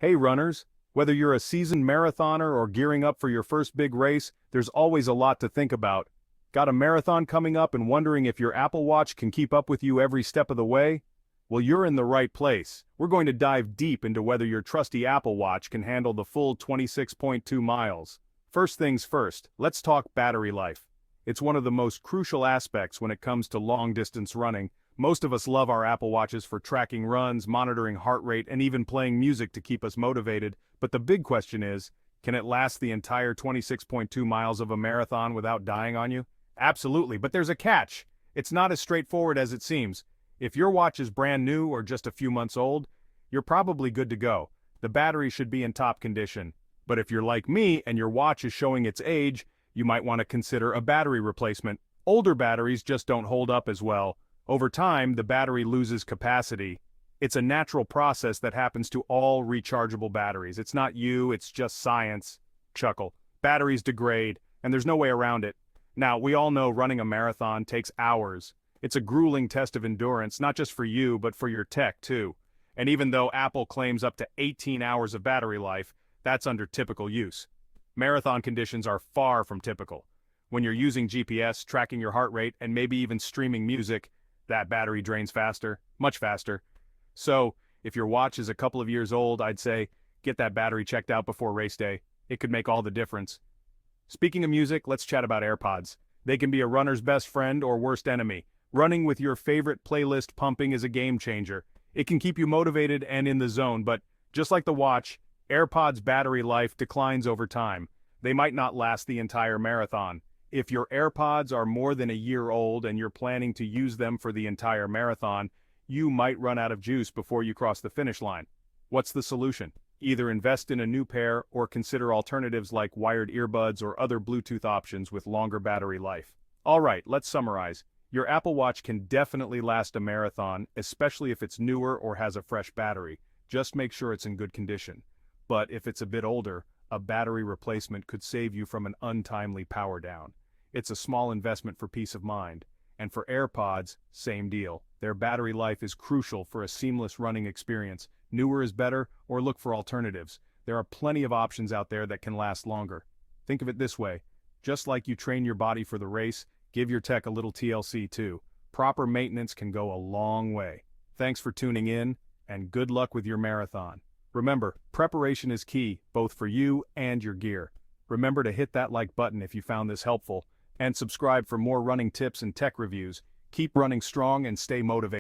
Hey runners, whether you're a seasoned marathoner or gearing up for your first big race, there's always a lot to think about. Got a marathon coming up and wondering if your Apple Watch can keep up with you every step of the way? Well, you're in the right place. We're going to dive deep into whether your trusty Apple Watch can handle the full 26.2 miles. First things first, let's talk battery life. It's one of the most crucial aspects when it comes to long-distance running. Most of us love our Apple Watches for tracking runs, monitoring heart rate, and even playing music to keep us motivated. But the big question is, can it last the entire 26.2 miles of a marathon without dying on you? Absolutely, but there's a catch. It's not as straightforward as it seems. If your watch is brand new or just a few months old, you're probably good to go. The battery should be in top condition. But if you're like me and your watch is showing its age, you might want to consider a battery replacement. Older batteries just don't hold up as well. Over time, the battery loses capacity. It's a natural process that happens to all rechargeable batteries. It's not you, it's just science. Chuckle. Batteries degrade, and there's no way around it. Now, we all know running a marathon takes hours. It's a grueling test of endurance, not just for you, but for your tech too. And even though Apple claims up to 18 hours of battery life, that's under typical use. Marathon conditions are far from typical. When you're using GPS, tracking your heart rate, and maybe even streaming music, that battery drains faster, much faster. So, if your watch is a couple of years old, I'd say, get that battery checked out before race day. It could make all the difference. Speaking of music, let's chat about AirPods. They can be a runner's best friend or worst enemy. Running with your favorite playlist pumping is a game changer. It can keep you motivated and in the zone, but just like the watch, AirPods' battery life declines over time. They might not last the entire marathon. If your AirPods are more than a year old and you're planning to use them for the entire marathon, you might run out of juice before you cross the finish line. What's the solution? Either invest in a new pair or consider alternatives like wired earbuds or other Bluetooth options with longer battery life. Alright, let's summarize. Your Apple Watch can definitely last a marathon, especially if it's newer or has a fresh battery. Just make sure it's in good condition. But if it's a bit older, a battery replacement could save you from an untimely power down. It's a small investment for peace of mind. And for AirPods, same deal. Their battery life is crucial for a seamless running experience. Newer is better, or look for alternatives. There are plenty of options out there that can last longer. Think of it this way. Just like you train your body for the race, give your tech a little TLC too. Proper maintenance can go a long way. Thanks for tuning in, and good luck with your marathon. Remember, preparation is key, both for you and your gear. Remember to hit that like button if you found this helpful, and subscribe for more running tips and tech reviews. Keep running strong and stay motivated.